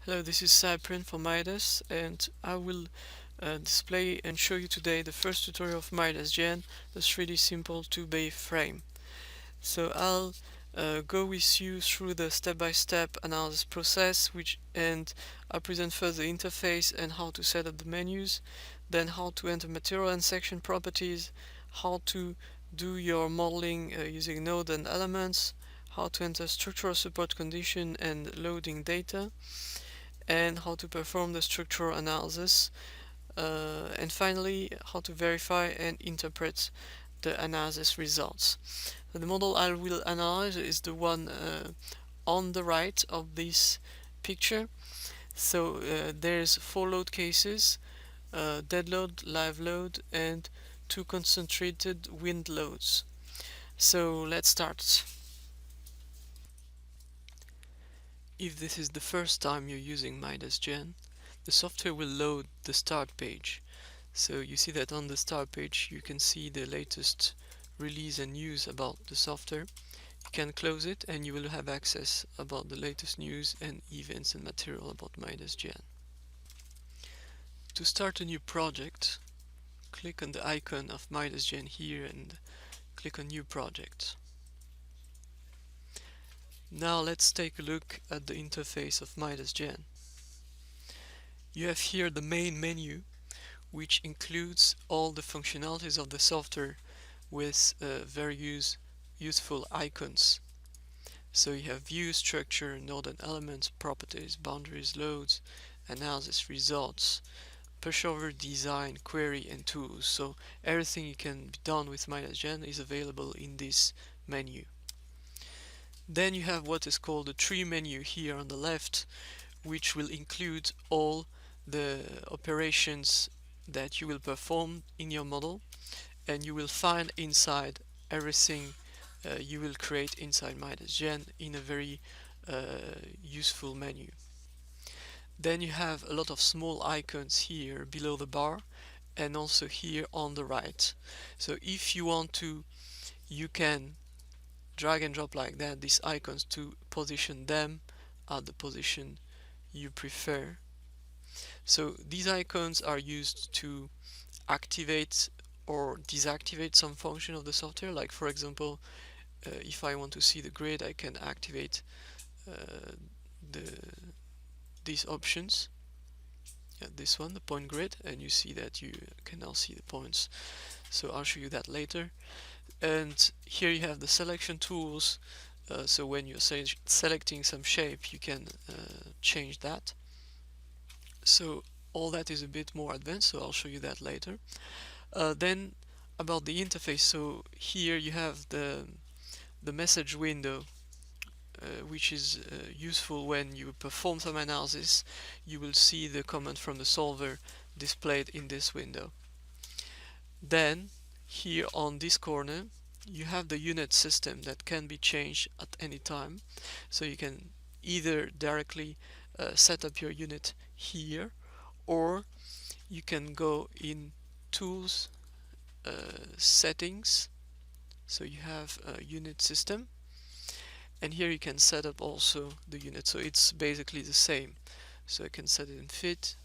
Hello, this is Cyprian for Midas, and I will display and show you today the first tutorial of Midas Gen, the 3D Simple 2-bay frame. So I'll go with you through the step-by-step analysis process, and I'll present first the interface and how to set up the menus, then how to enter material and section properties, how to do your modeling using node and elements, how to enter structural support condition and loading data, and how to perform the structural analysis, and finally how to verify and interpret the analysis results. So the model I will analyze is the one on the right of this picture. So there's 4 load cases, dead load, live load, and 2 concentrated wind loads. So let's start. If this is the first time you're using Midas Gen, the software will load the start page. So you see that on the start page you can see the latest release and news about the software. You can close it and you will have access about the latest news and events and material about Midas Gen. To start a new project, click on the icon of Midas Gen here and click on New Project. Now let's take a look at the interface of Midas Gen. You have here the main menu, which includes all the functionalities of the software with very useful icons. So you have view, structure, node and elements, properties, boundaries, loads, analysis, results, pushover, design, query, and tools. So everything you can be done with Midas Gen is available in this menu. Then you have what is called the tree menu here on the left, which will include all the operations that you will perform in your model, and you will find inside everything you will create inside Midas Gen in a very useful menu. Then you have a lot of small icons here below the bar and also here on the right. So if you want to, you can drag and drop like that these icons to position them at the position you prefer. So these icons are used to activate or deactivate some function of the software, like for example if I want to see the grid, I can activate these options. This one, the point grid, and you see that you can now see the points. So I'll show you that later. And here you have the selection tools. So when you're selecting some shape, you can change that. So all that is a bit more advanced, so I'll show you that later. Then about the interface, so here you have the message window, which is useful when you perform some analysis. You will see the command from the solver displayed in this window. Then here on this corner you have the unit system that can be changed at any time, so you can either directly set up your unit here, or you can go in tools, settings, so you have a unit system, and here you can set up also the unit, so it's basically the same. So I can set it in fit,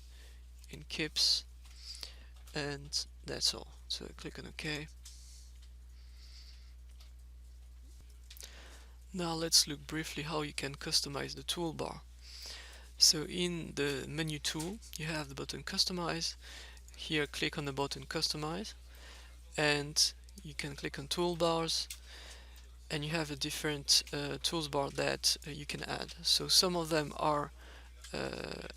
in kips, and that's all. So I click on OK. Now let's look briefly how you can customize the toolbar. So in the menu tool you have the button Customize. Here click on the button Customize, and you can click on Toolbars, and you have a different tools bar that you can add. So some of them are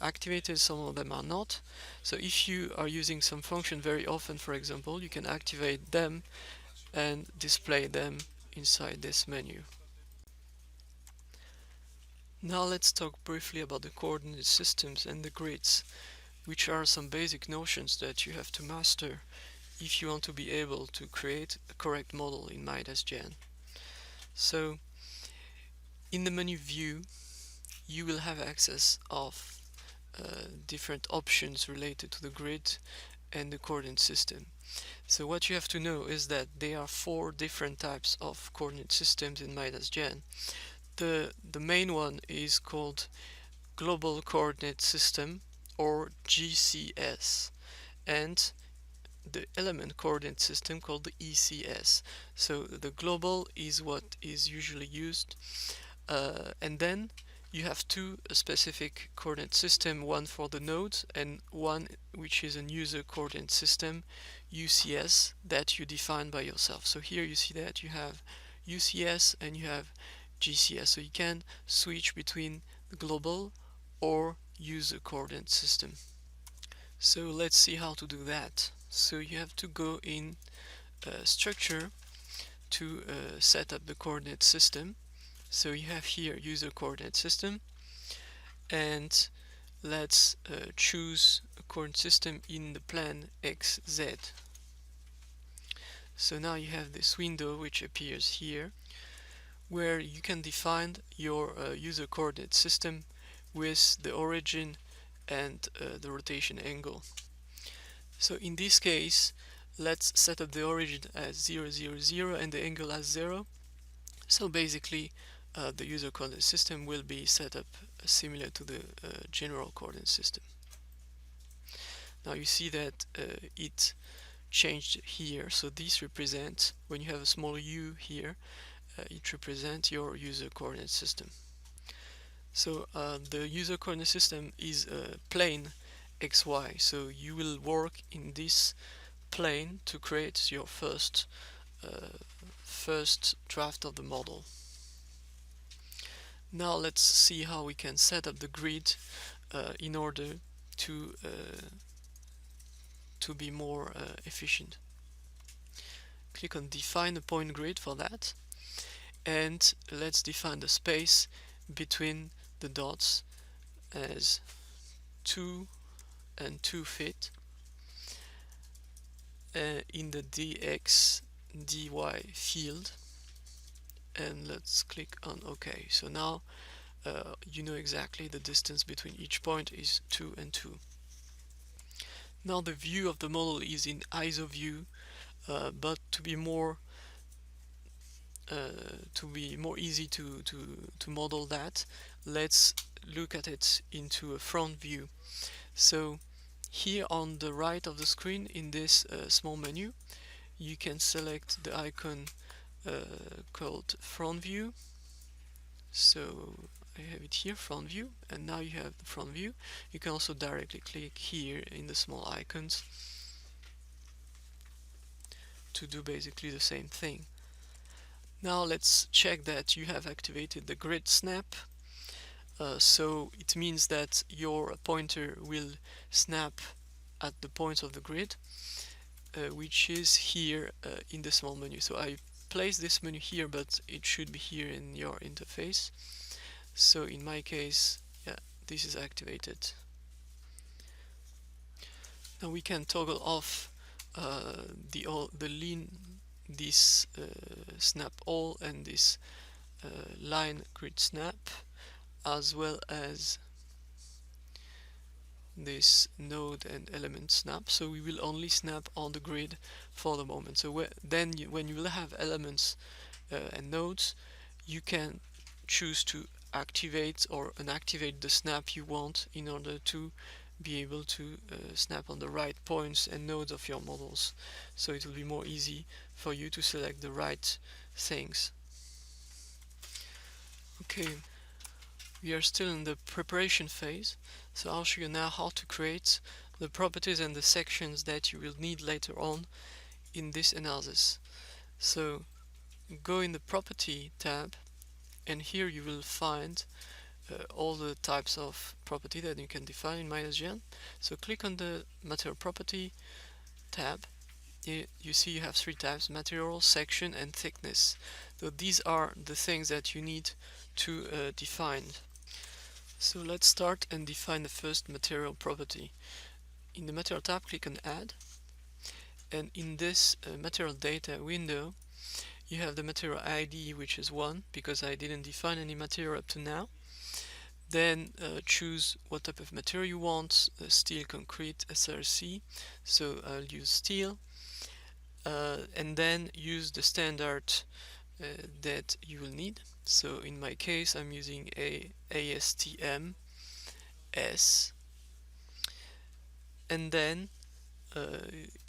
activated, some of them are not. So if you are using some function very often, for example, you can activate them and display them inside this menu. Now let's talk briefly about the coordinate systems and the grids, which are some basic notions that you have to master if you want to be able to create a correct model in Midas Gen. So in the menu view you will have access of different options related to the grid and the coordinate system. So what you have to know is that there are 4 different types of coordinate systems in Midas Gen. The main one is called global coordinate system, or GCS, and the element coordinate system called the ECS. So the global is what is usually used, and then you have two specific coordinate system, one for the nodes and one which is a user coordinate system, UCS, that you define by yourself. So here you see that you have UCS and you have GCS, so you can switch between the global or user coordinate system. So let's see how to do that. So you have to go in structure to set up the coordinate system. So you have here user coordinate system, and let's choose a coordinate system in the plane XZ. So now you have this window which appears here, where you can define your user coordinate system with the origin and the rotation angle. So in this case, let's set up the origin as 0, 0, 0 and the angle as 0. So basically the user coordinate system will be set up similar to the general coordinate system. Now you see that it changed here, so this represents, when you have a small u here, it represents your user coordinate system. So the user coordinate system is a plane xy, so you will work in this plane to create your first draft of the model. Now let's see how we can set up the grid in order to be more efficient. Click on define a point grid for that, and let's define the space between the dots as 2 and 2 feet in the dx dy field, and let's click on OK. So now you know exactly the distance between each point is 2 and 2. Now the view of the model is in ISO view, but to be more easy to model that, let's look at it into a front view. So here on the right of the screen in this small menu, you can select the icon called front view. So I have it here, front view, and now you have the front view. You can also directly click here in the small icons to do basically the same thing. Now let's check that you have activated the grid snap. So it means that your pointer will snap at the points of the grid, which is here in the small menu. So I place this menu here, but it should be here in your interface. So in my case, yeah, this is activated. Now we can toggle off the lean, this snap all, and this line grid snap, as well as this node and element snap. So we will only snap on the grid for the moment. So then when you will have elements and nodes, you can choose to activate or unactivate the snap you want in order to be able to snap on the right points and nodes of your models. So it will be more easy for you to select the right things. Okay, we are still in the preparation phase, so I'll show you now how to create the properties and the sections that you will need later on in this analysis. So go in the property tab, and here you will find all the types of property that you can define in midas.gn. So click on the material property tab. You see you have three types: material, section, and thickness. So these are the things that you need to define. So let's start and define the first material property. In the material tab, click on add, and in this material data window you have the material ID, which is 1 because I didn't define any material up to now. Then choose what type of material you want: steel, concrete, SRC. So I'll use steel, and then use the standard that you will need. So in my case I'm using a ASTM S, and then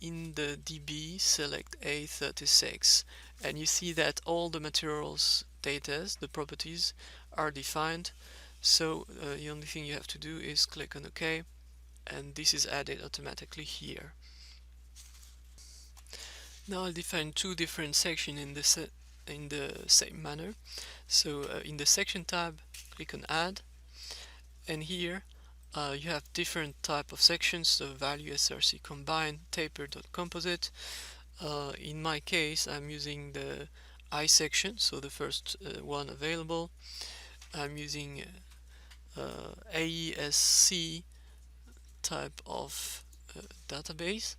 in the DB select A36, and you see that all the materials data, the properties, are defined. So the only thing you have to do is click on OK, and this is added automatically here. Now I'll define two different sections in the same manner. So in the section tab, click on Add, and here you have different type of sections, so value, src, combine, taper.composite. In my case, I'm using the I section, so the first one available. I'm using AESC type of database,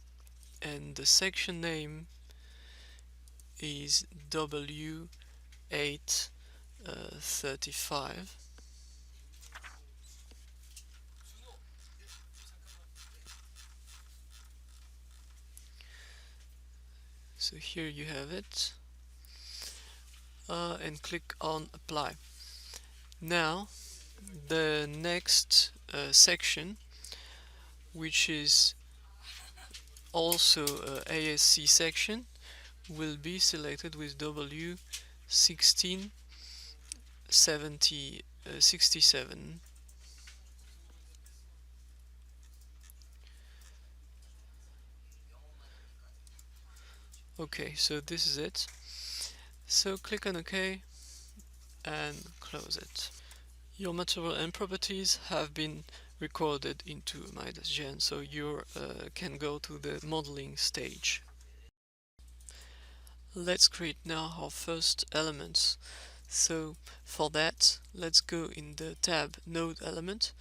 and the section name is W835. So here you have it, and click on apply. Now the next section, which is also ASC section, will be selected with W1667. Okay, so this is it. So click on OK and close it. Your material and properties have been recorded into midas.gen, so you can go to the modeling stage. Let's create now our first elements. So for that, let's go in the tab Node Element,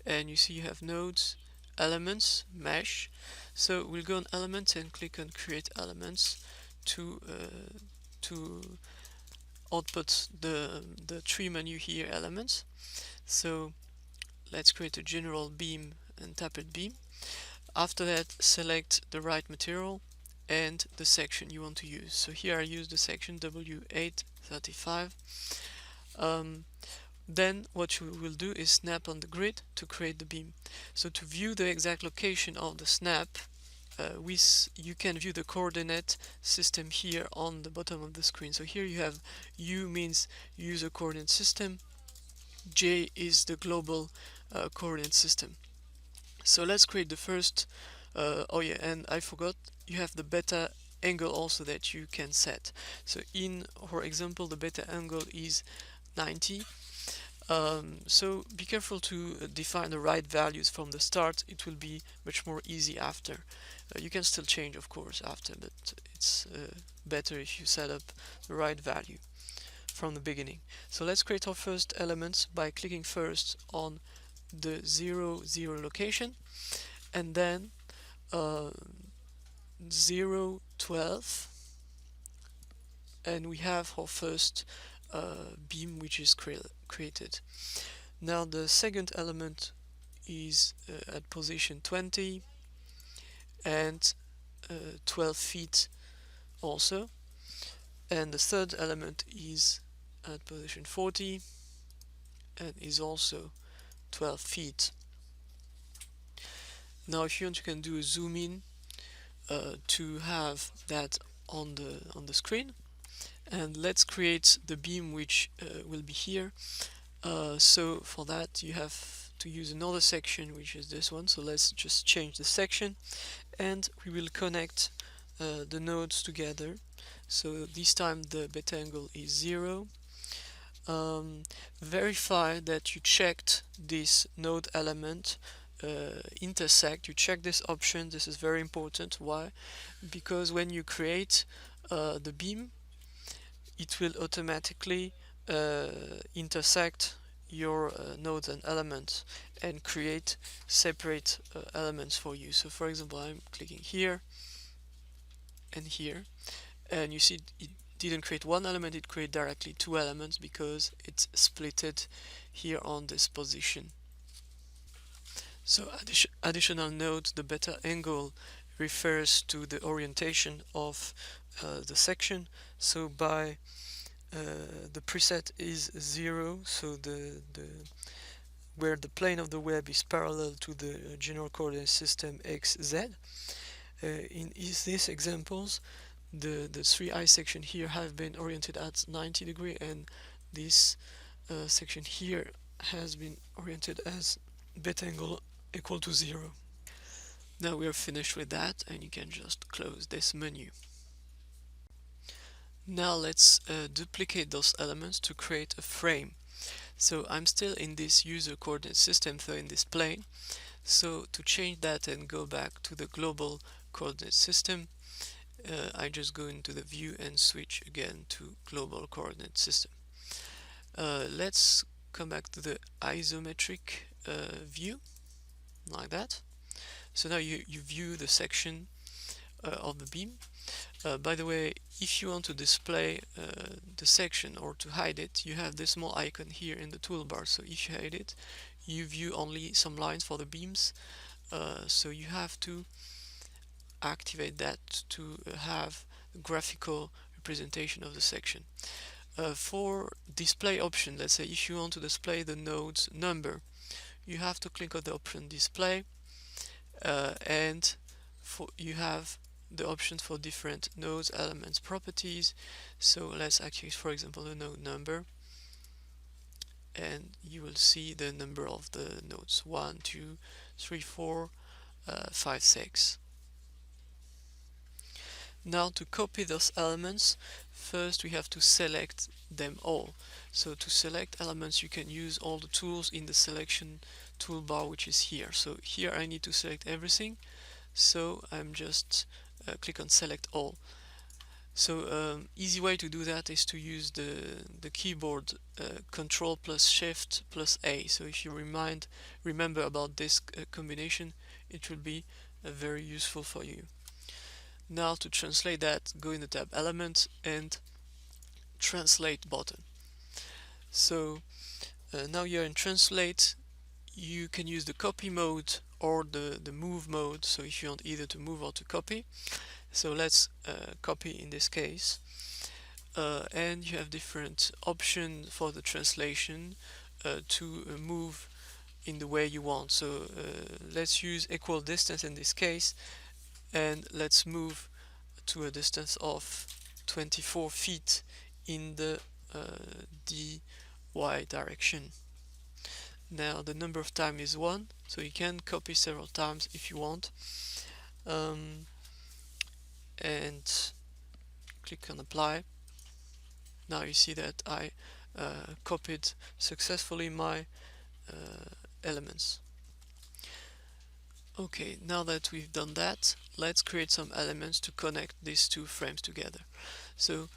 and you see you have nodes, elements, mesh. So we'll go on elements and click on create elements to output the tree menu here, elements. So let's create a general beam and tapered beam. After that, select the right material and the section you want to use. So here I use the section W835. Then what you will do is snap on the grid to create the beam. So to view the exact location of the snap, you can view the coordinate system here on the bottom of the screen. So here you have U means user coordinate system, J is the global coordinate system. So let's create the first, oh yeah, and I forgot, you have the beta angle also that you can set. So in our example, the beta angle is 90. So be careful to define the right values from the start. It will be much more easy after. You can still change, of course, after, but it's better if you set up the right value from the beginning. So let's create our first elements by clicking first on the 0, 0 location, and then 0, 12, and we have our first beam which is created. Now the second element is at position 20 and 12 feet also, and the third element is at position 40 and is also 12 feet. Now if you want, you can do a zoom in to have that on the screen, and let's create the beam which will be here. So for that you have to use another section, which is this one. So let's just change the section and we will connect the nodes together. So this time the beta angle is 0. Verify that you checked this node element intersect. You check this option. This is very important. Why? Because when you create the beam, it will automatically intersect your nodes and elements and create separate elements for you. So for example, I'm clicking here and here, and you see it didn't create one element, it created directly two elements because it's splitted here on this position. So additional note, the beta angle refers to the orientation of the section. So by the preset is 0, so the where the plane of the web is parallel to the general coordinate system xz. In these examples, the three eye section here have been oriented at 90 degree, and this section here has been oriented as beta angle equal to 0. Now we are finished with that, and you can just close this menu. Now let's duplicate those elements to create a frame. So I'm still in this user coordinate system, so in this plane. So to change that and go back to the global coordinate system, I just go into the view and switch again to global coordinate system. Let's come back to the isometric view, like that. So now you view the section of the beam. By the way, if you want to display the section or to hide it, you have this small icon here in the toolbar. So if you hide it, you view only some lines for the beams. So you have to activate that to have a graphical representation of the section. For display option, let's say if you want to display the node's number, you have to click on the option display, and you have the options for different nodes, elements, properties. So let's activate, for example, the node number, and you will see the number of the nodes: 1, 2, 3, 4, 5, 6. Now to copy those elements, first we have to select them all. So to select elements, you can use all the tools in the selection toolbar, which is here. So here I need to select everything, so I'm just click on select all. So easy way to do that is to use the keyboard Control plus Shift plus A. So if you remember about this combination, it will be very useful for you. Now to translate that, go in the tab Element and Translate button. So now you're in Translate. You can use the copy mode or the move mode, so if you want either to move or to copy. So let's copy in this case, and you have different options for the translation to move in the way you want. So let's use equal distance in this case, and let's move to a distance of 24 feet in the dy direction. Now the number of times is 1, so you can copy several times if you want, and click on apply. Now you see that I copied successfully my elements. Okay, now that we've done that, let's create some elements to connect these two frames together. So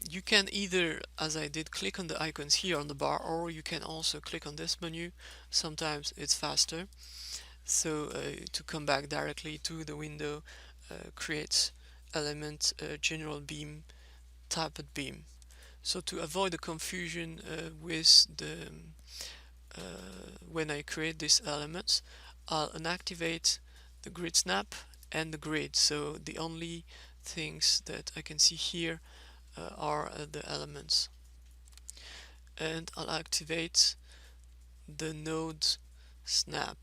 you can either, as I did, click on the icons here on the bar, or you can also click on this menu. Sometimes it's faster. So to come back directly to the window, create element general beam, typed beam. So to avoid the confusion with the when I create these elements, I'll unactivate the grid snap and the grid. So the only things that I can see here are the elements. And I'll activate the node snap.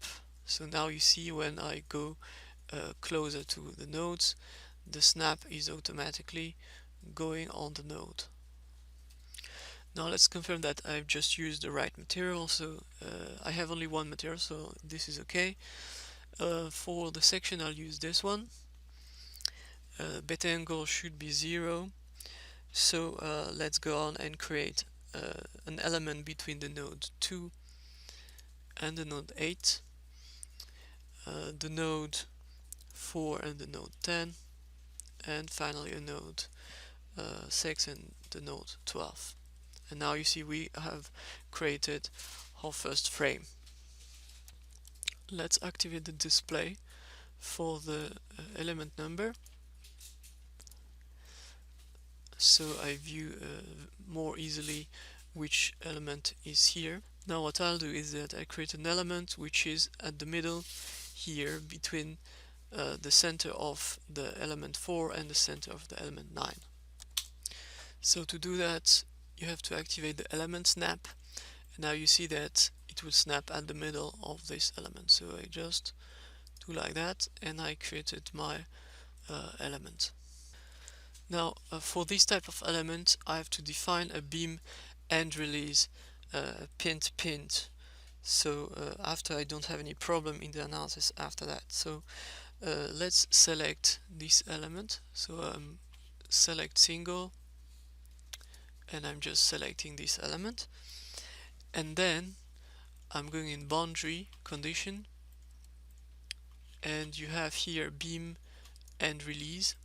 So now you see when I go closer to the nodes, the snap is automatically going on the node. Now let's confirm that I've just used the right material. So I have only one material, so this is okay. For the section, I'll use this one. Beta angle should be 0. So let's go on and create an element between the node 2 and the node 8, the node 4 and the node 10, and finally a node 6 and the node 12. And now you see we have created our first frame. Let's activate the display for the element number, so I view more easily which element is here. Now what I'll do is that I create an element which is at the middle here between the center of the element 4 and the center of the element 9. So to do that, you have to activate the element snap. And now you see that it will snap at the middle of this element. So I just do like that, and I created my element. Now for this type of element I have to define a beam end release pinned. So after I don't have any problem in the analysis after that. So let's select this element. So select single, and I'm just selecting this element, and then I'm going in boundary condition, and you have here beam end release.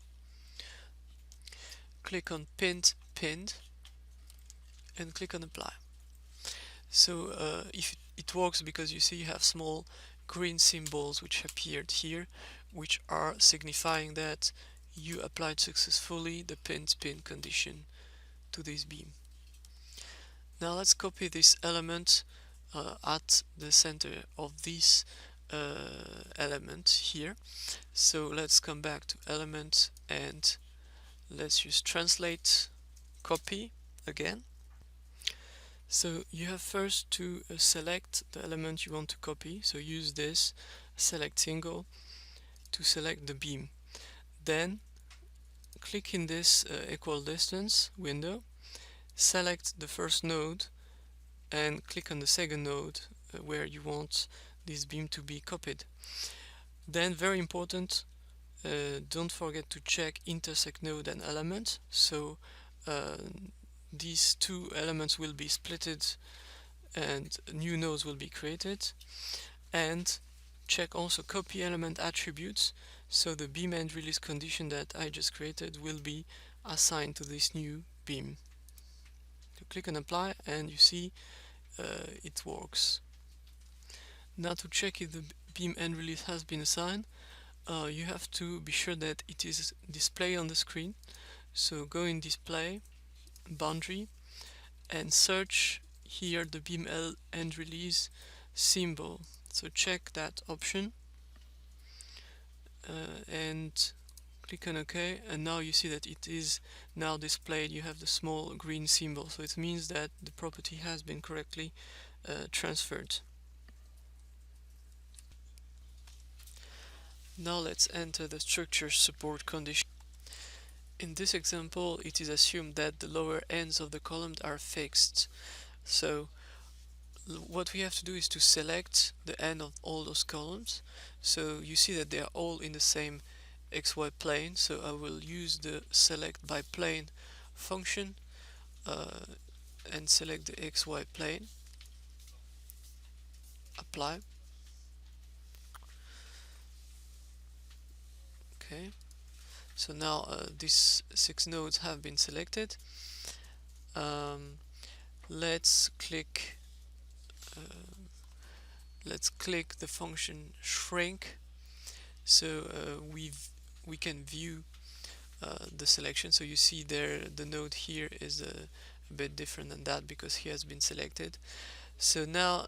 Click on pinned and click on apply. So if it works, because you see you have small green symbols which appeared here, which are signifying that you applied successfully the pinned condition to this beam. Now let's copy this element at the center of this element here. So let's come back to element and let's use translate copy again. So you have first to select the element you want to copy. So use this select single to select the beam. Then click in this equal distance window, select the first node and click on the second node where you want this beam to be copied. Then, very important, don't forget to check intersect node and element. So these two elements will be splitted and new nodes will be created. And check also copy element attributes, so the beam end release condition that I just created will be assigned to this new beam. So click on apply and you see it works. Now to check if the beam end release has been assigned, you have to be sure that it is displayed on the screen. So go in display, boundary, and search here the beam end release symbol. So check that option and click on OK, and now you see that it is now displayed. You have the small green symbol, so it means that the property has been correctly transferred. Now let's enter the structure support condition. In this example, it is assumed that the lower ends of the column are fixed. So what we have to do is to select the end of all those columns. So you see that they are all in the same XY plane. So I will use the select by plane function and select the XY plane. Apply. Okay. So now these 6 nodes have been selected. Let's click the function shrink, so we can view the selection. So you see there the node here is a bit different than that because he has been selected. So now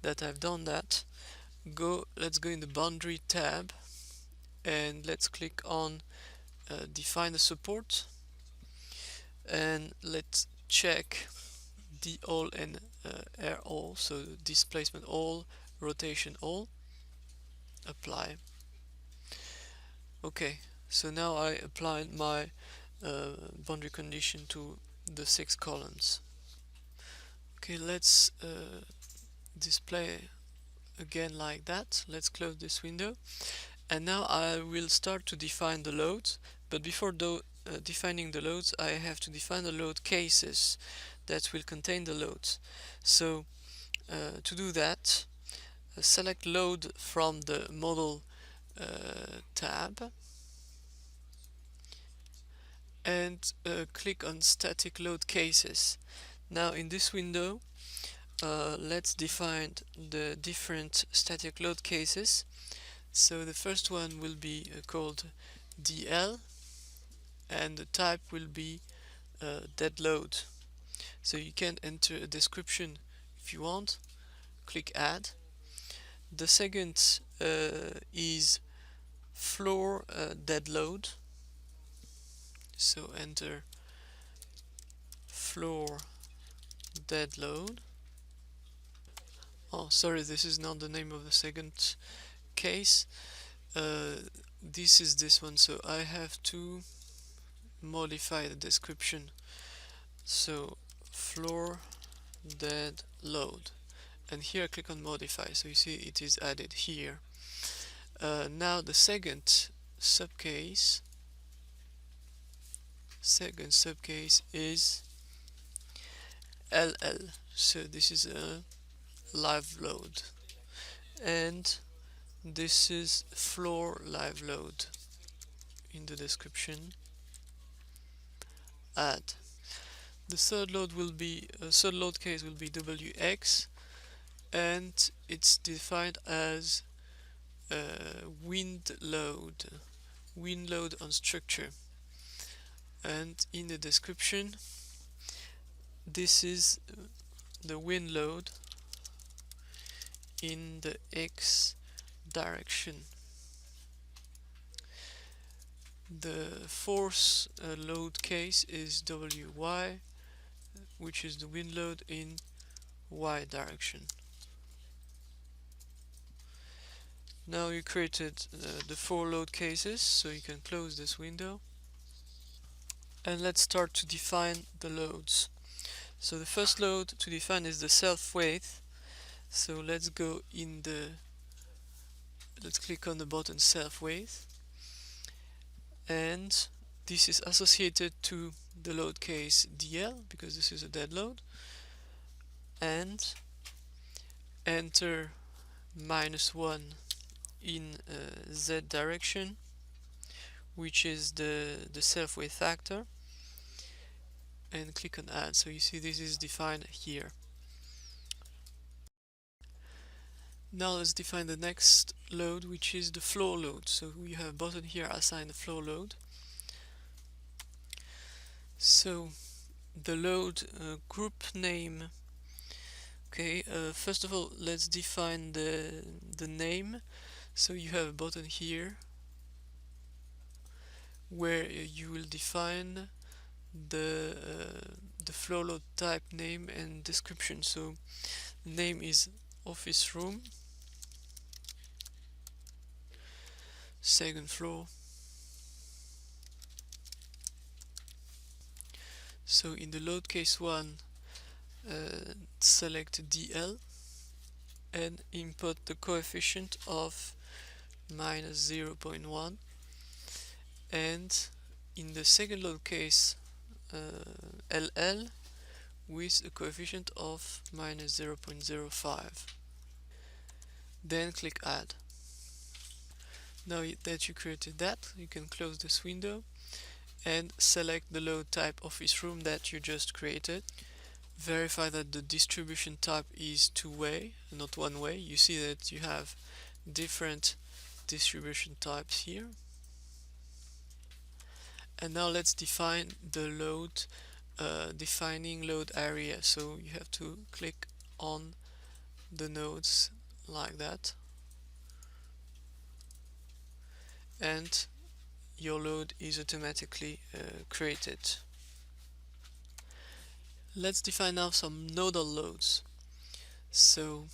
that I've done that, let's go in the boundary tab and let's click on define the support, and let's check D all and air all, so displacement all, rotation all. Apply. Okay, so now I applied my boundary condition to the 6 columns. Okay, let's display again like that. Let's close this window, and now I will start to define the loads. But before defining the loads, I have to define the load cases that will contain the loads. So to do that, select load from the model tab and click on static load cases. Now in this window, let's define the different static load cases. So the first one will be called DL, and the type will be dead load. So you can enter a description if you want. Click add. The second is floor dead load. So enter floor dead load. Oh, sorry, this is not the name of the second case. This is this one, so I have to modify the description. So floor dead load, and here I click on modify, so you see it is added here. Now the second subcase is LL, so this is a live load, and this is floor live load. In the description, add. The third load case will be WX, and it's defined as wind load on structure. And in the description, this is the wind load in the X direction. The fourth load case is WY, which is the wind load in Y direction. Now you created the 4 load cases, so you can close this window. And let's start to define the loads. So the first load to define is the self-weight. So let's click on the button self-weight, and this is associated to the load case DL because this is a dead load, and enter -1 in Z direction, which is the self-weight factor, and click on add. So you see this is defined here. Now let's define the next load, which is the floor load. So we have a button here assigned the floor load. So the load group name. Okay, first of all, let's define the name. So you have a button here where you will define the floor load type name and description. So name is office room, second floor. So in the load case 1, select DL and input the coefficient of -0.1, and in the second load case LL with a coefficient of -0.05. Then click add. Now that you created that, you can close this window and select the load type office room that you just created. Verify that the distribution type is two-way, not one-way. You see that you have different distribution types here. And now let's define the load, defining load area. So you have to click on the nodes like that, and your load is automatically created. Let's define now some nodal loads. So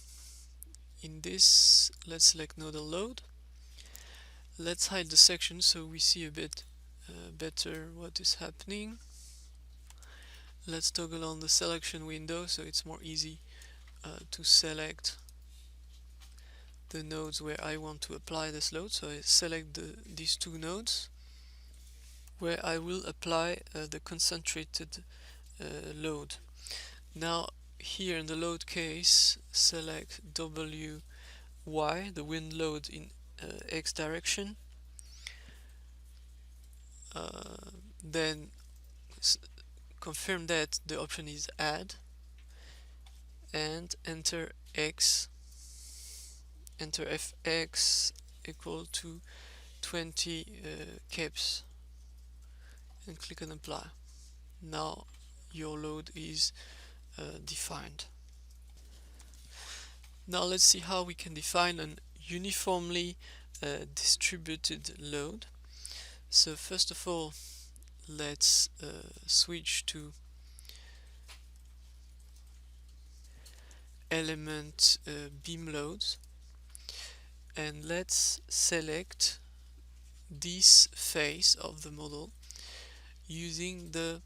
in this, let's select nodal load. Let's hide the section so we see a bit better what is happening. Let's toggle on the selection window so it's more easy to select the nodes where I want to apply this load. So I select these two nodes where I will apply the concentrated load. Now here in the load case, select WY, the wind load in X direction, then confirm that the option is add, and enter X, enter Fx equal to 20 kips, and click on apply. Now your load is defined. Now let's see how we can define an uniformly distributed load. So first of all, let's switch to element beam loads, and let's select this face of the model using the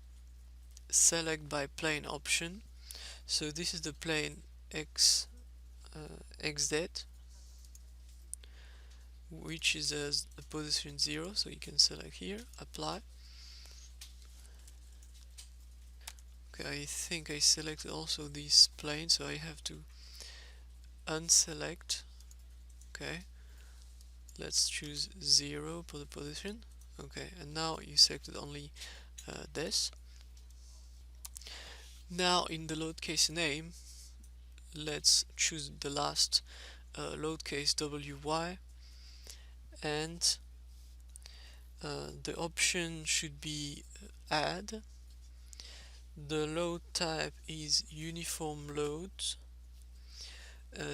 select by plane option. So this is the plane XZ, which is as the position 0, so you can select here, apply. Okay, I think I selected also this plane, so I have to unselect. Okay, let's choose 0 for the position. Okay, and now you selected only this. Now in the load case name, let's choose the last load case WY, and the option should be add. The load type is uniform load.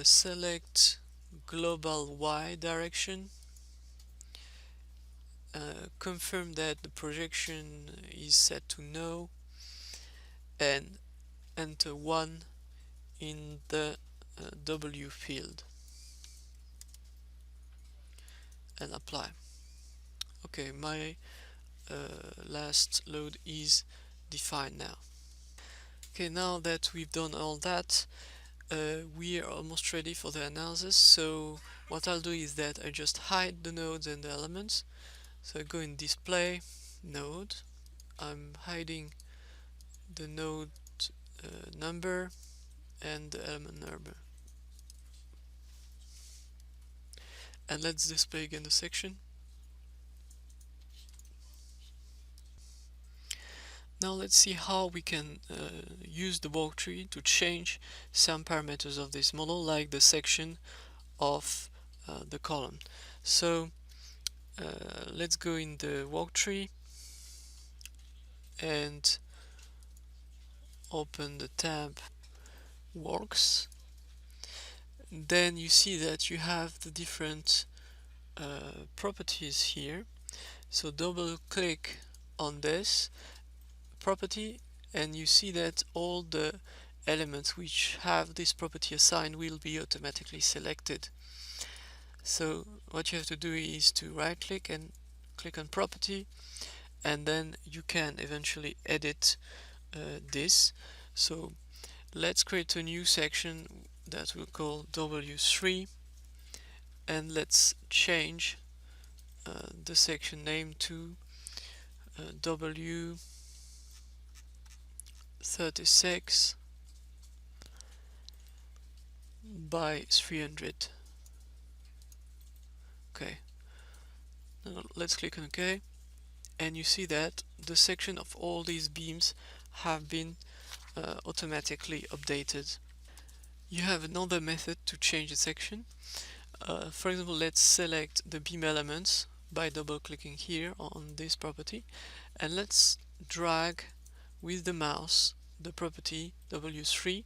Select global Y direction. Confirm that the projection is set to no, and enter 1 in the W field and apply. Okay, my last load is defined now. Okay, now that we've done all that, we are almost ready for the analysis. So what I'll do is that I just hide the nodes and the elements. So I go in display, node, I'm hiding the node number and the element number. And let's display again the section. Now let's see how we can use the walkthrough to change some parameters of this model, like the section of the column. So let's go in the walkthrough and open the tab works. Then you see that you have the different properties here. So double click on this property and you see that all the elements which have this property assigned will be automatically selected. So what you have to do is to right click and click on property, and then you can eventually edit this. So let's create a new section that we'll call W3, and let's change the section name to W36 by 300. Okay, now let's click on OK, and you see that the section of all these beams have been automatically updated. You have another method to change the section. For example, let's select the beam elements by double clicking here on this property, and let's drag with the mouse the property W3,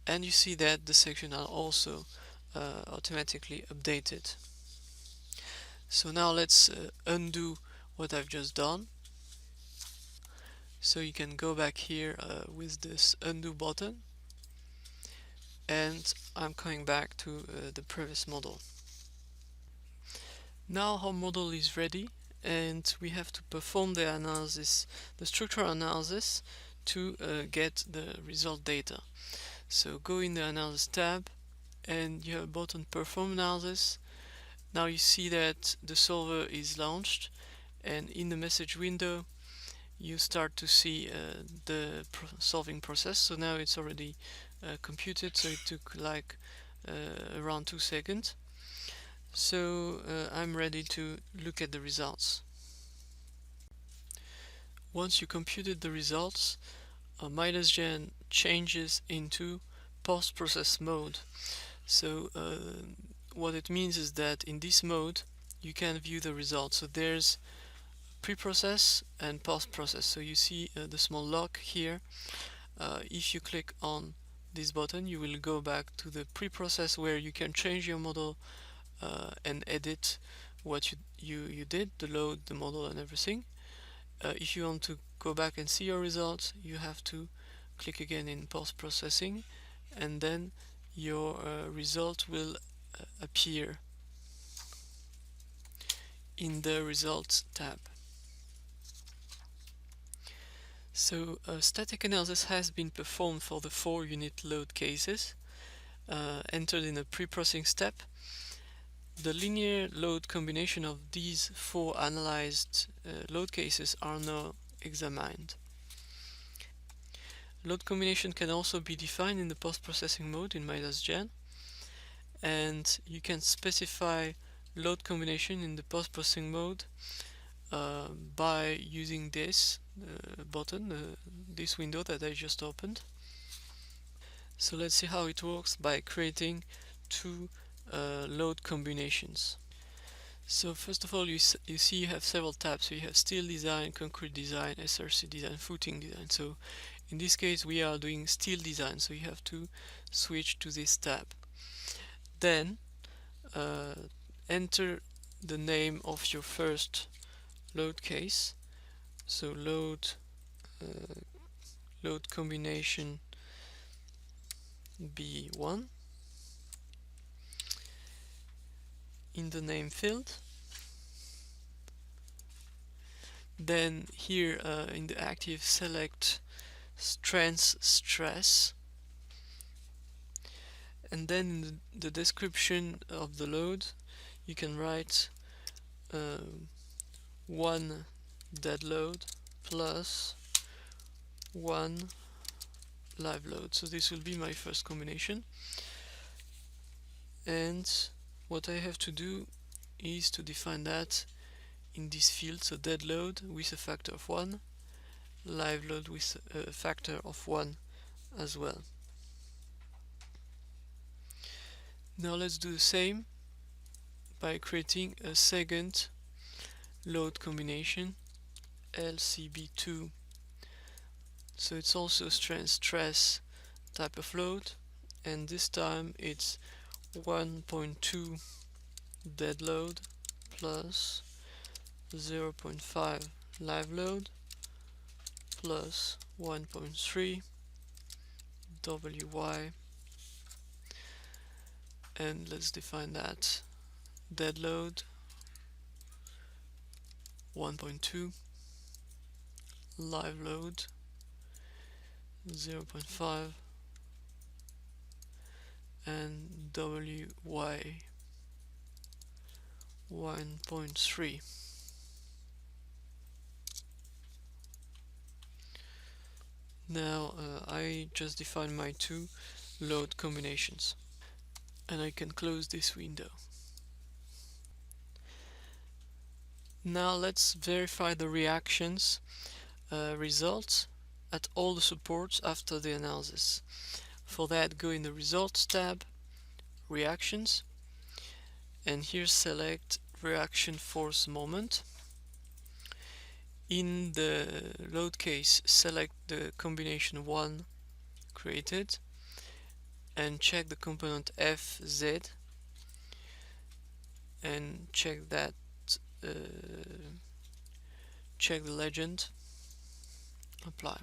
and you see that the sections are also automatically updated. So now let's undo what I've just done. So you can go back here with this undo button, and I'm coming back to the previous model. Now our model is ready, and we have to perform the analysis, the structural analysis, to get the result data. So go in the analysis tab and you have a button perform analysis. Now you see that the solver is launched, and in the message window you start to see the solving process. So now it's already computed, so it took like around 2 seconds. So I'm ready to look at the results. Once you computed the results, midas_gen changes into post-process mode. So what it means is that in this mode you can view the results. So there's pre-process and post-process. So you see the small lock here. If you click on this button, you will go back to the pre-process where you can change your model and edit what you did, the load, the model and everything. If you want to go back and see your results, you have to click again in post-processing, and then your result will appear in the Results tab. So static analysis has been performed for the 4 unit load cases entered in a pre-processing step. The linear load combination of these 4 analyzed load cases are now examined. Load combination can also be defined in the post-processing mode in midas.gen, and you can specify load combination in the post-processing mode by using this button, this window that I just opened. So let's see how it works by creating 2 load combinations. So first of all, you see you have several tabs. So you have steel design, concrete design, SRC design, footing design. So in this case we are doing steel design, so you have to switch to this tab. Then enter the name of your first load case. So load combination B1 in the name field. Then here in the active, select strength stress, and then in the description of the load you can write 1 dead load plus 1 live load. So this will be my first combination, and what I have to do is to define that in this field. So dead load with a factor of 1, live load with a factor of 1 as well. Now let's do the same by creating a second load combination, LCB2. So it's also strength stress type of load, and this time it's 1.2 dead load plus 0.5 live load plus 1.3 WY, and let's define that dead load 1.2, live load 0.5, and WY 1.3. Now I just defined my 2 load combinations, and I can close this window. Now let's verify the reactions results at all the supports after the analysis. For that, go in the Results tab, Reactions, and here select Reaction Force Moment. In the load case, select the combination 1 created and check the component FZ and check that check the legend, apply.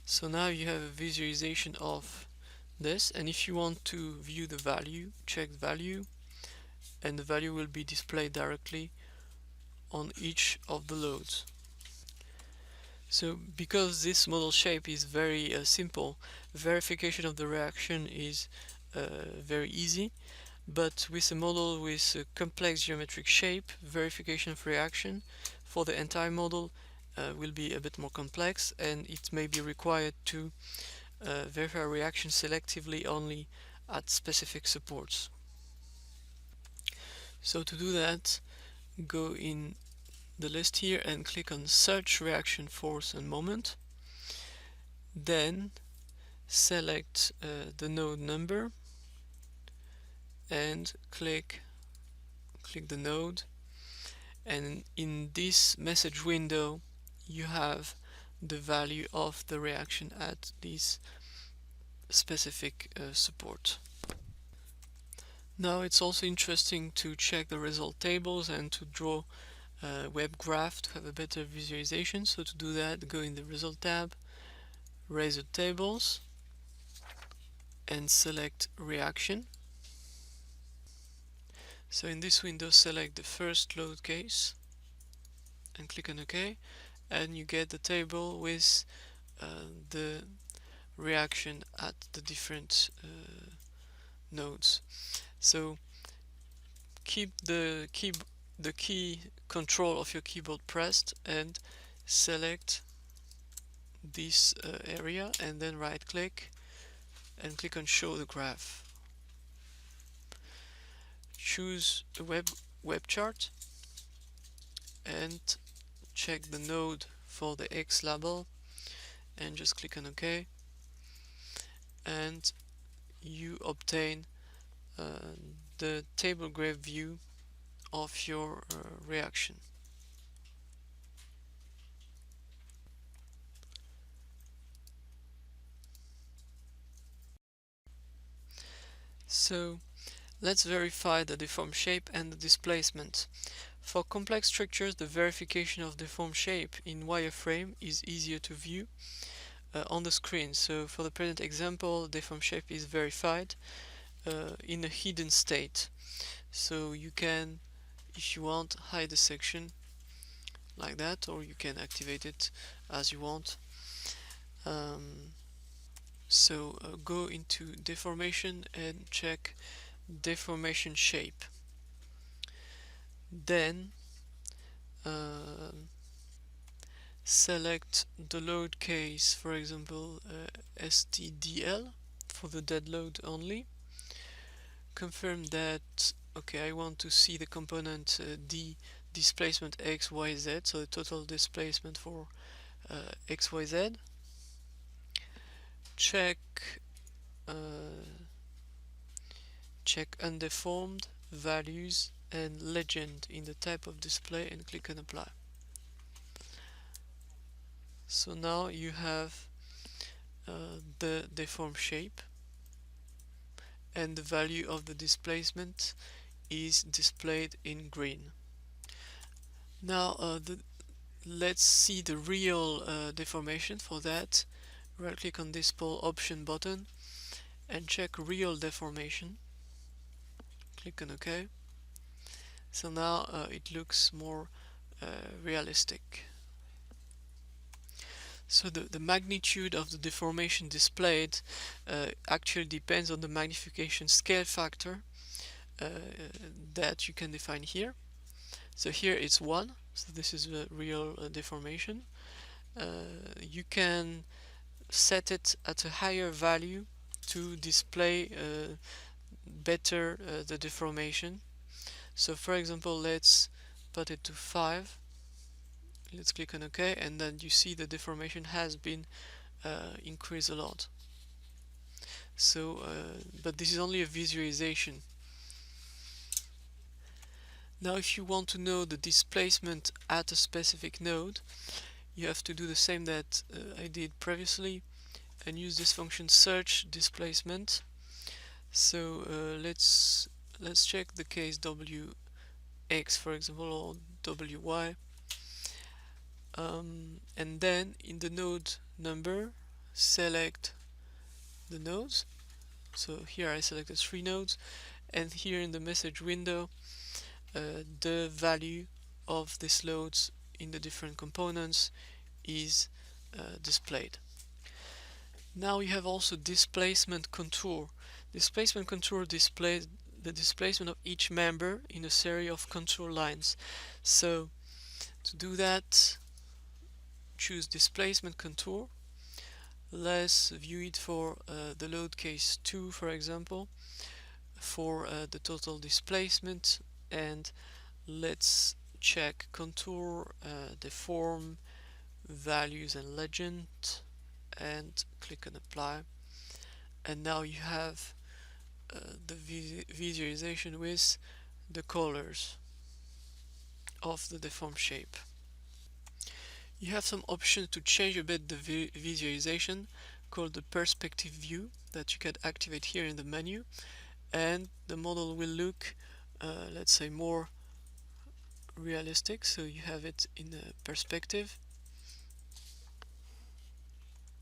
So now you have a visualization of this, and if you want to view the value, check the value, and the value will be displayed directly on each of the loads. So because this model shape is very simple, verification of the reaction is very easy, but with a model with a complex geometric shape, verification of reaction for the entire model will be a bit more complex, and it may be required to verify reaction selectively only at specific supports. So to do that, go in the list here and click on Search Reaction Force and Moment. Then select the node number and click the node, and in this message window you have the value of the reaction at this specific support. Now it's also interesting to check the result tables and to draw a web graph to have a better visualization. So to do that, go in the Result tab, Result Tables, and select reaction. So in this window, select the first load case and click on OK, and you get the table with the reaction at the different nodes. So keep the key control of your keyboard pressed and select this area, and then right click and click on show the graph. Choose a web chart and check the node for the X label and just click on OK, and you obtain the table graph view of your reaction. So let's verify the deformed shape and the displacement. For complex structures, the verification of deformed shape in wireframe is easier to view on the screen. So for the present example, deformed shape is verified in a hidden state. So you can, if you want, hide the section like that, or you can activate it as you want. Go into deformation and check deformation shape. Then select the load case, for example STDL for the dead load only. Confirm that okay, I want to see the component D displacement XYZ, so the total displacement for XYZ. Check undeformed, values, and legend in the type of display and click on apply. So now you have the deformed shape, and the value of the displacement is displayed in green. Now let's see the real deformation. For that, right click on this pole option button and check real deformation. Click on OK. So now it looks more realistic. So the magnitude of the deformation displayed actually depends on the magnification scale factor that you can define here. So here it's 1, so this is the real deformation. You can set it at a higher value to display better the deformation. So for example, let's put it to 5. Let's click on OK, and then you see the deformation has been increased a lot. So, but this is only a visualization. Now if you want to know the displacement at a specific node, you have to do the same that I did previously and use this function search displacement. So let's check the case wx, for example, or wy, and then in the node number select the nodes. So here I selected 3 nodes, and here in the message window the value of these loads in the different components is displayed. Now you have also displacement contour. Displacement contour displays the displacement of each member in a series of contour lines. So to do that, choose displacement contour. Let's view it for the load case 2, for example, for the total displacement, and let's check contour, deform, values and legend, and click on apply. And now you have the visualization with the colors of the deformed shape. You have some options to change a bit the visualization, called the perspective view, that you can activate here in the menu, and the model will look let's say more realistic, so you have it in a perspective.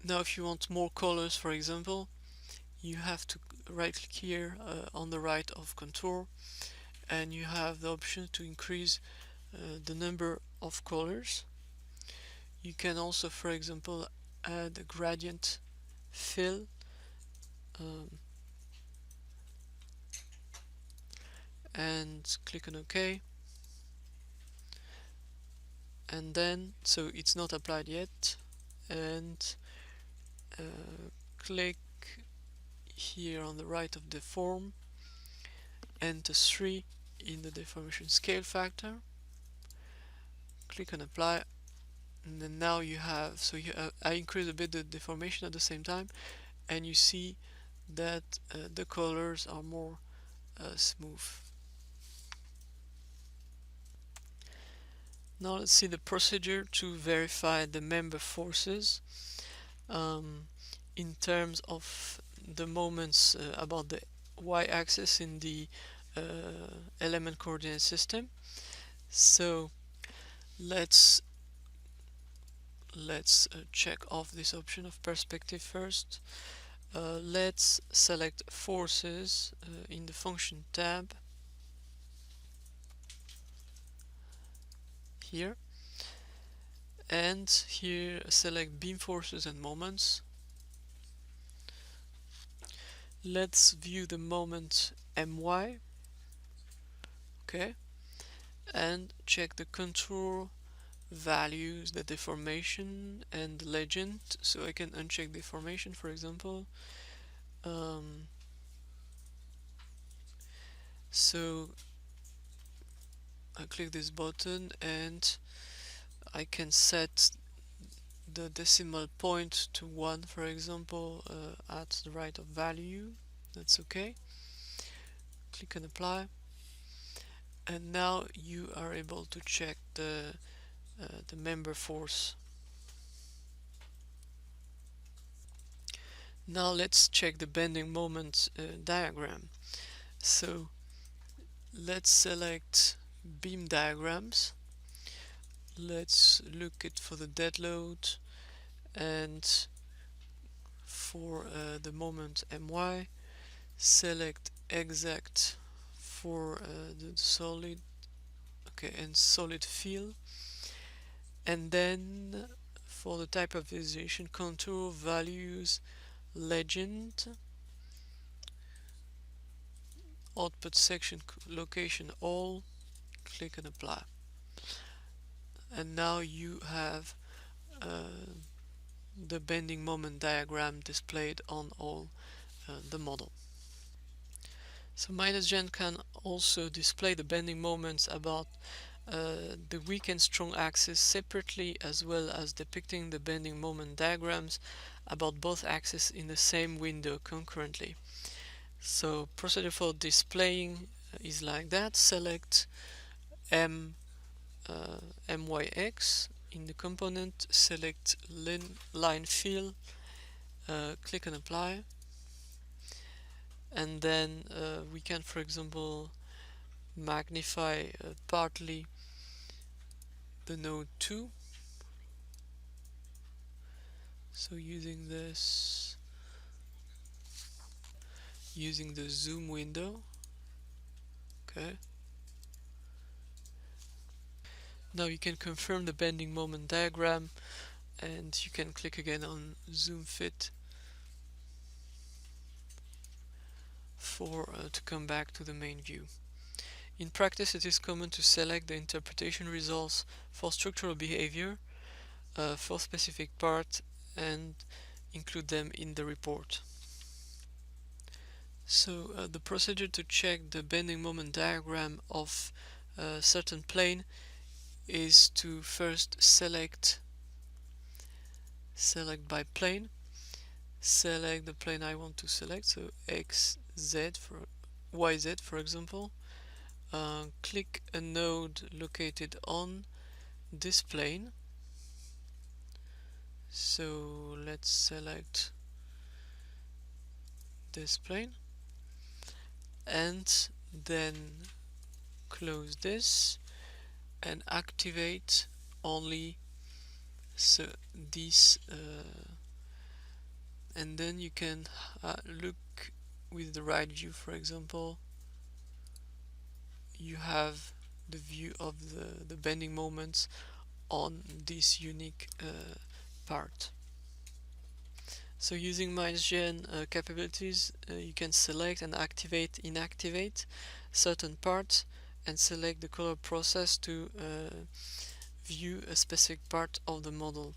Now if you want more colors, for example, you have to right click here on the right of contour, and you have the option to increase the number of colors. You can also, for example, add a gradient fill, um, and click on OK. And then, so it's not applied yet, and click here on the right of the form, enter 3 in the deformation scale factor, click on apply, and then now you have, so I increase a bit the deformation at the same time, and you see that the colors are more smooth. Now let's see the procedure to verify the member forces in terms of the moments about the y-axis in the element coordinate system. So let's check off this option of perspective first. Let's select forces in the function tab here, and here select beam forces and moments. Let's view the moment my, okay, and check the contour values, the deformation and the legend. So I can uncheck deformation, for example. So I click this button and I can set the decimal point to 1, for example, at the right of value. That's okay. Click on apply, and now you are able to check the member force. Now let's check the bending moment diagram. So let's select beam diagrams. Let's look at for the dead load, and for the moment my, select exact for the solid, okay, and solid fill, and then for the type of visualization, contour values, legend, output section location all, click and apply, and now you have the bending moment diagram displayed on all the model. So midas can also display the bending moments about the weak and strong axis separately, as well as depicting the bending moment diagrams about both axes in the same window concurrently. So procedure for displaying is like that. Select MYX in the component, select line fill, click on apply, and then we can, for example, magnify partly the node 2. So using this, using the zoom window, okay. Now you can confirm the bending moment diagram, and you can click again on zoom fit for to come back to the main view. In practice, it is common to select the interpretation results for structural behavior for specific part and include them in the report. So the procedure to check the bending moment diagram of a certain plane is to first select by plane, select the plane I want to select, so X, Z for YZ, for example. Click a node located on this plane. So let's select this plane, and then close this and activate only so this and then you can look with the right view. For example, you have the view of the bending moments on this unique part. So using MindGen capabilities, you can select and inactivate certain parts and select the color process to view a specific part of the model.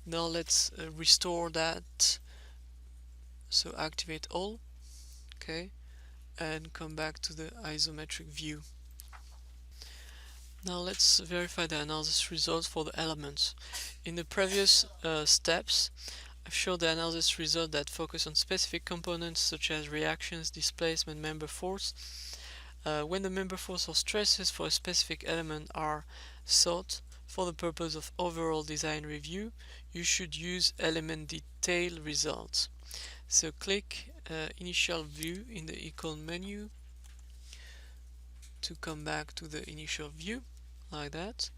Now let's restore that. So activate all, okay, and come back to the isometric view. Now let's verify the analysis results for the elements. In the previous steps, I've showed the analysis result that focus on specific components such as reactions, displacement, member force. When the member force or stresses for a specific element are sought for the purpose of overall design review, you should use element detail results. So click initial view in the icon menu to come back to the initial view, like that.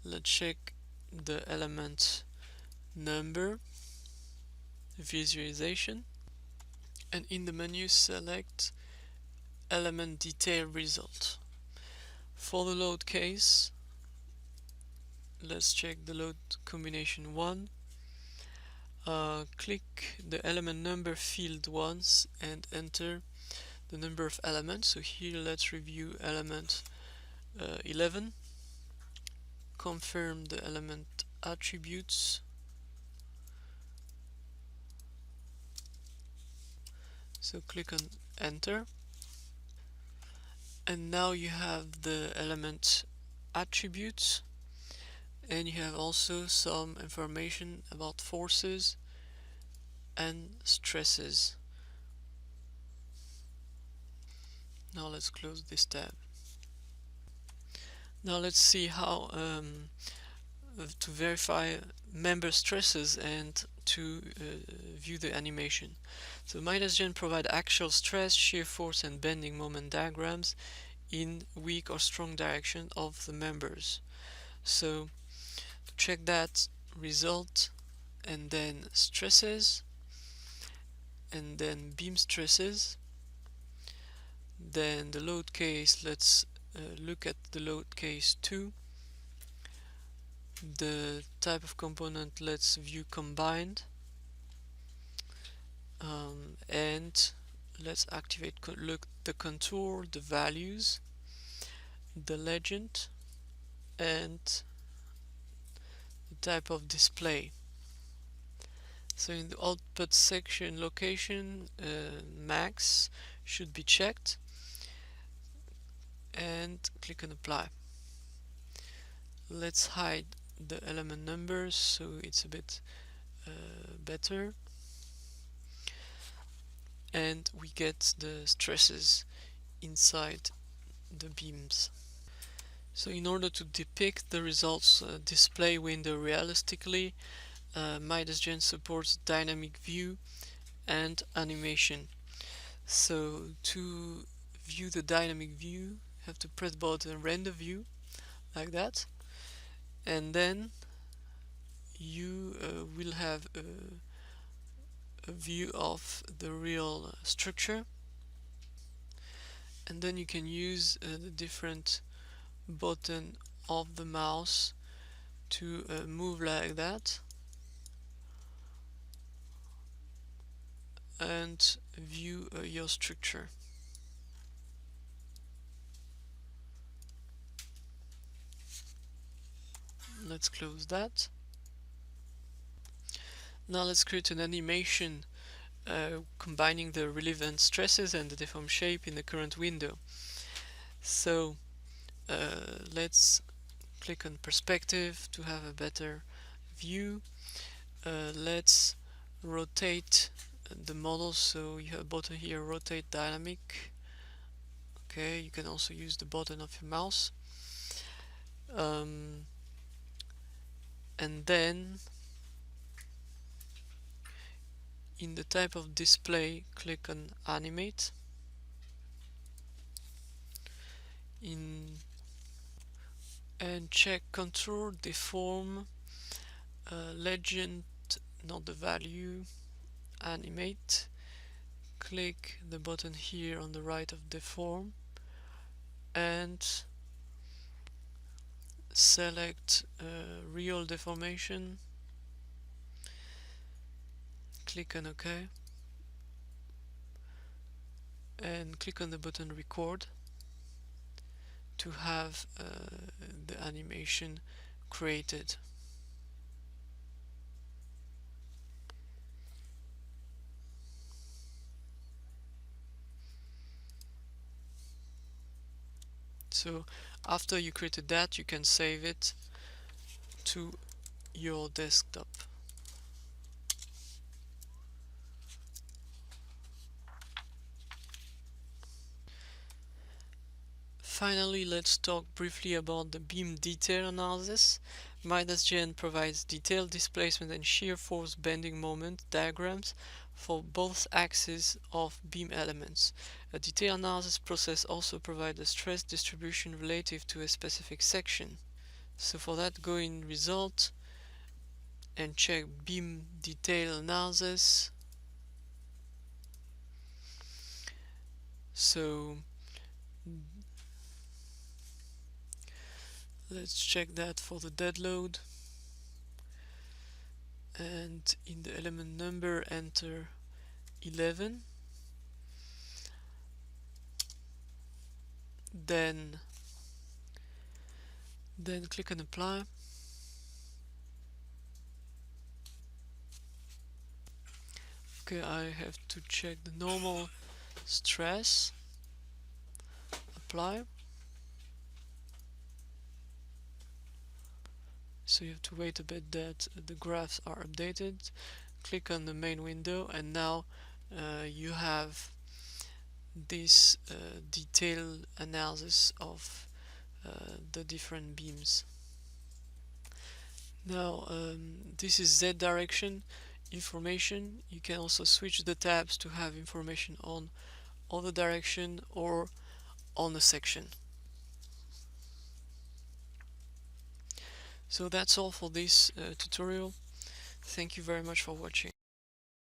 Let's check the element number visualization, and in the menu select element detail result. For the load case, let's check the load combination 1. Click the element number field once and enter the number of elements. So here let's review element 11. Confirm the element attributes. So click on enter, and now you have the element attributes, and you have also some information about forces and stresses. Now let's close this tab. Now let's see how to verify member stresses and to view the animation. So MindasGen provide actual stress, shear force and bending moment diagrams in weak or strong direction of the members. So to check that, result and then stresses and then beam stresses, then the load case. Let's look at the load case 2. The type of component, let's view combined, and let's activate look the contour, the values, the legend, and the type of display. So in the output section location, max should be checked, and click on apply. Let's hide the element numbers so it's a bit better, and we get the stresses inside the beams. So in order to depict the results display window realistically, MindasGen supports dynamic view and animation. So to view the dynamic view, you have to press button render view, like that, and then you will have a view of the real structure, and then you can use the different button of the mouse to move like that and view your structure. Let's close that. Now let's create an animation combining the relevant stresses and the deformed shape in the current window. So let's click on perspective to have a better view. Let's rotate the model, so you have a button here, rotate dynamic. Okay, you can also use the button of your mouse, and then in the type of display, click on animate. And check contour, deform, legend, not the value, animate. Click the button here on the right of deform and select real deformation. Click on OK and click on the button record to have the animation created. So after you created that, you can save it to your desktop. Finally, let's talk briefly about the beam detail analysis. midas provides detailed displacement and shear force bending moment diagrams for both axes of beam elements. A detail analysis process also provides a stress distribution relative to a specific section. So for that, go in Result and check Beam Detail Analysis. So let's check that for the dead load, and in the element number enter 11, then click on apply. Okay, I have to check the normal stress, apply. So you have to wait a bit that the graphs are updated. Click on the main window, and now you have this detailed analysis of the different beams. Now this is Z direction information. You can also switch the tabs to have information on other direction or on a section. So that's all for this tutorial. Thank you very much for watching.